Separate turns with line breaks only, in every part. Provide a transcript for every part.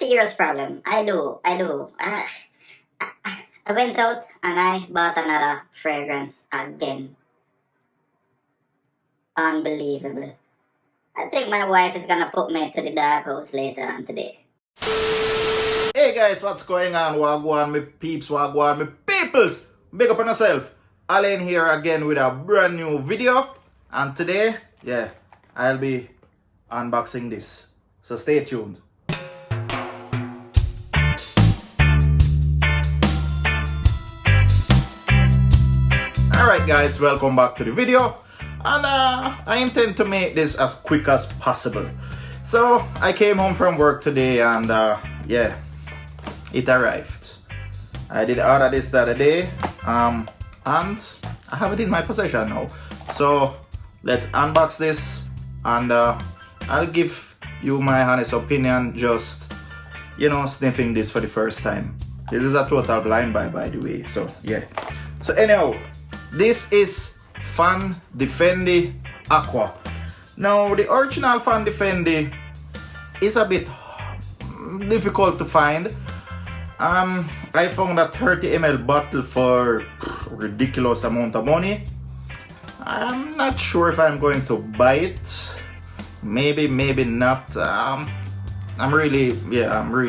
serious problem. I do. I went out and I bought another fragrance again. Unbelievable. I think my wife is gonna put me to the dark house later on today.
Hey guys, what's going on? Wagwan, me peeps, wagwan, me peoples. Big up on yourself. Alain here again with a brand new video. And today, I'll be unboxing this. So stay tuned. Alright guys, welcome back to the video. And I intend to make this as quick as possible. So I came home from work today and it arrived. I did order this the other day and I have it in my possession now. So let's unbox this and I'll give you my honest opinion, just sniffing this for the first time. This is a total blind buy, by the way. So so anyhow, this is Fendi Acqua. Now the original Fendi is a bit difficult to find. I found a 30 ml bottle for ridiculous amount of money. I'm not sure if I'm going to buy it. Maybe not. I'm really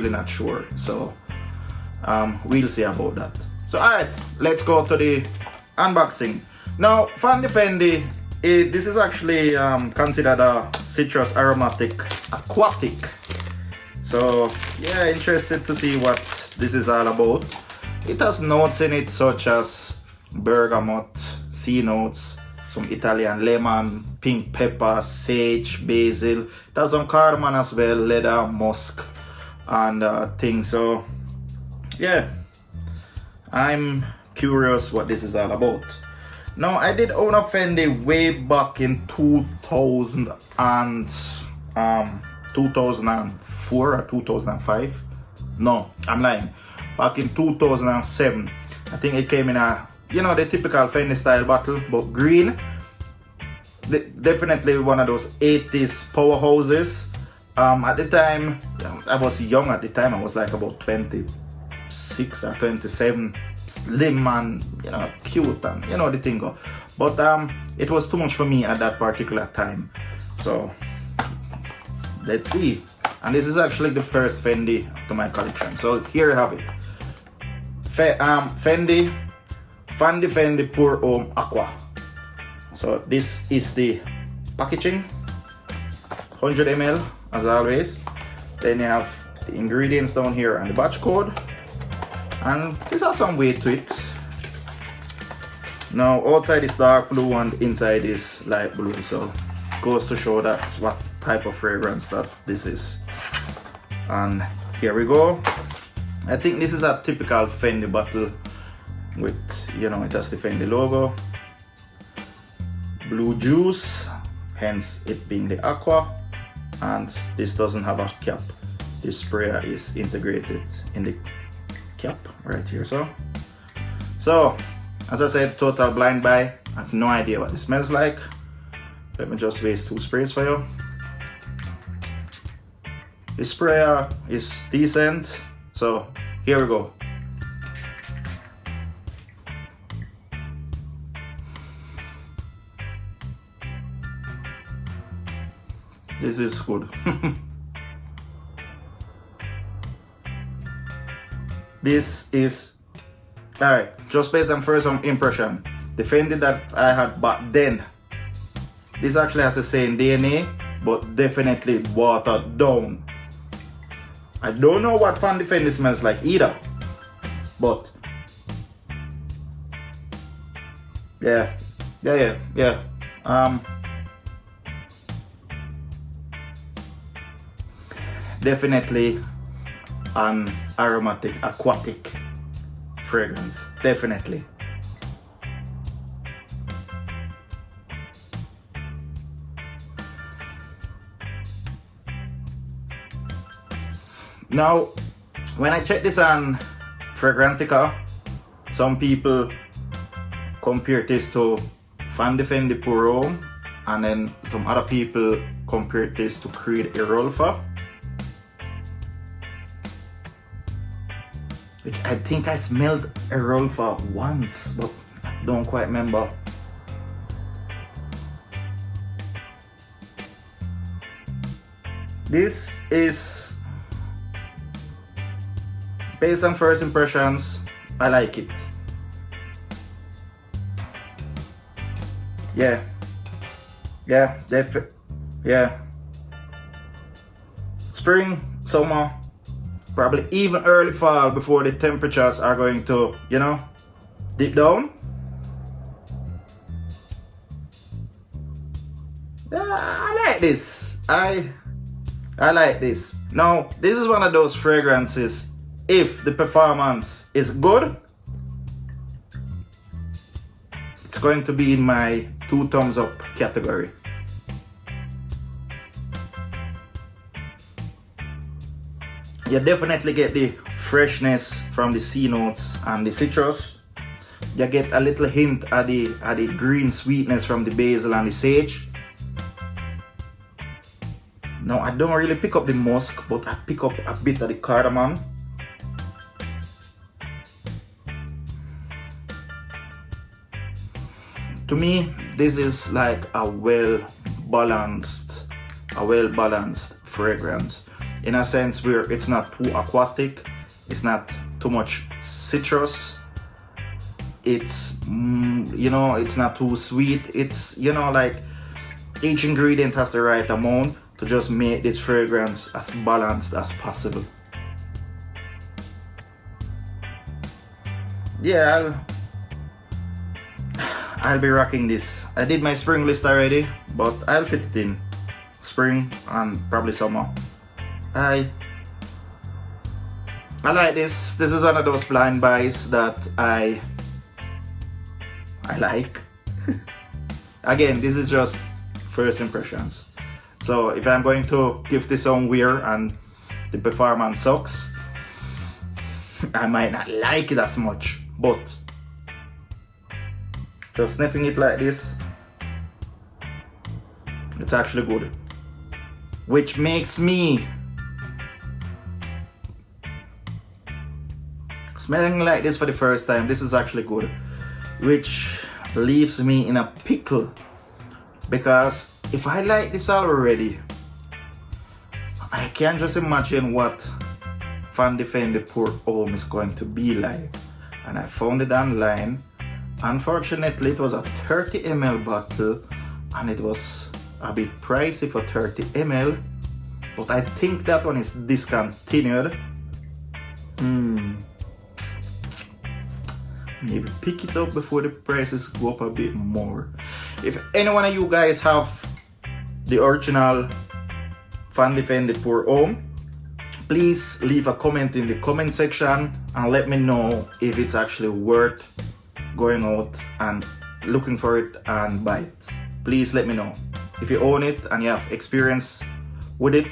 not sure. So we'll see about that. So alright, let's go to the unboxing. Now Fendi, this is actually considered a citrus aromatic aquatic. So interested to see what this is all about. It has notes in it such as bergamot, sea notes, some Italian lemon, pink pepper, sage, basil. It has some cardamom as well, leather, musk, and things. So I'm curious what this is all about. Now I did own a Fendi way back in 2004 or 2005. No, I'm lying. Back in 2007. I think it came in a, the typical Fendi style bottle, but green. Definitely one of those 80s powerhouses. At the time, I was young at the time. I was like about 26 or 27. Slim and cute and the thing go. But it was too much for me at that particular time. So let's see. And this is actually the first Fendi to my collection. So here you have it. Fendi Pour Homme Acqua. So this is the packaging. 100 ml as always. Then you have the ingredients down here and the batch code. And this has some weight to it. Now outside is dark blue and inside is light blue, so it goes to show that what type of fragrance that this is. And here we go. I think this is a typical Fendi bottle with, it has the Fendi logo. Blue juice, hence it being the Aqua. And this doesn't have a cap. This sprayer is integrated in the cap right here. So as I said, total blind buy. I have no idea what it smells like. Let me just waste 2 sprays for you. The sprayer is decent, so here we go. This is good. This is alright, just based on first impression. The Fendi that I had back then, this actually has the same DNA, but definitely watered down. I don't know what Fendi smells like either, but definitely an aromatic aquatic fragrance, definitely. Now when I check this on Fragrantica, some people compare this to Fendi Pour Homme, and then some other people compare this to Creed Irolfa. which I think I smelled a roll for once, but I don't quite remember. This is, based on first impressions, I like it. Yeah, yeah. Spring, summer, probably even early fall before the temperatures are going to, you know, dip down. Yeah, I like this. I like this. Now, this is one of those fragrances, if the performance is good, it's going to be in my 2 thumbs up category. You definitely get the freshness from the C notes and the citrus. You get a little hint of the green sweetness from the basil and the sage. Now, I don't really pick up the musk, but I pick up a bit of the cardamom. To me, this is like a well-balanced fragrance. In a sense where it's not too aquatic, it's not too much citrus, it's, you know, it's not too sweet. It's, you know, like each ingredient has the right amount to just make this fragrance as balanced as possible. Yeah, I'll be rocking this. I did my spring list already, but I'll fit it in spring and probably summer. I like this. This is one of those blind buys that I like. Again, this is just first impressions. So if I'm going to give this some wear and the performance sucks, I might not like it as much, but just sniffing it like this, it's actually good. Which makes me, smelling like this for the first time, this is actually good. Which leaves me in a pickle, because if I like this already, I can just imagine what Fendi Pour Homme is going to be like. And I found it online. Unfortunately, it was a 30 ml bottle and it was a bit pricey for 30 ml, but I think that one is discontinued. Maybe pick it up before the prices go up a bit more. If any one of you guys have the original Fendi Pour Homme, please leave a comment in the comment section and let me know if it's actually worth going out and looking for it and buy it. Please let me know. If you own it and you have experience with it,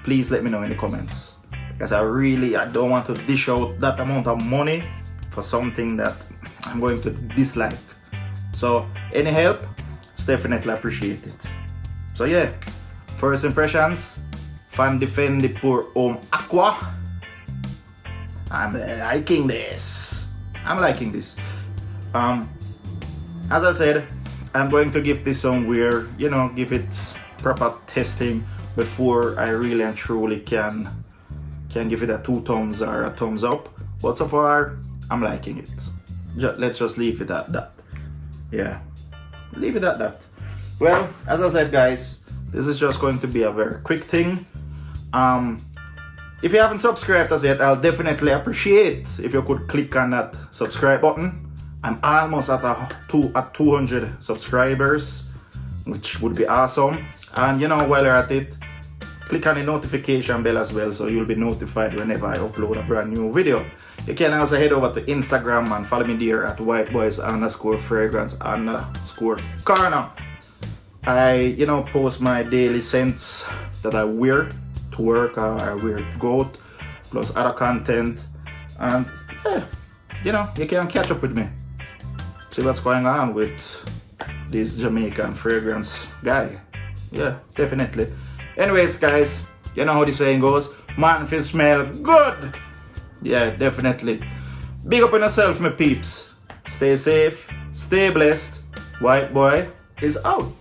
please let me know in the comments, because I don't want to dish out that amount of money for something that I'm going to dislike. So any help is definitely appreciated. So yeah, first impressions, Fendi Pour Homme Acqua. I'm liking this. As I said, I'm going to give this some wear, you know, give it proper testing before I really and truly can give it a 2 thumbs or a thumbs up. But so far, I'm liking it. Let's just leave it at that. Yeah, leave it at that. Well, as I said, guys, this is just going to be a very quick thing. If you haven't subscribed as yet, I'll definitely appreciate if you could click on that subscribe button. I'm almost at 200 subscribers, which would be awesome. And you know, while you're at it, click on the notification bell as well, so you'll be notified whenever I upload a brand new video. You can also head over to Instagram and follow me there at whiteboys_fragrance_corner. I, you know, post my daily scents that I wear to work or I wear to go out, plus other content. And yeah, you know, you can catch up with me, see what's going on with this Jamaican fragrance guy. Yeah, definitely. Anyways, guys, you know how the saying goes, man, if you smell good, Yeah, definitely. Big up on yourself, my peeps. Stay safe, stay blessed. White boy is out.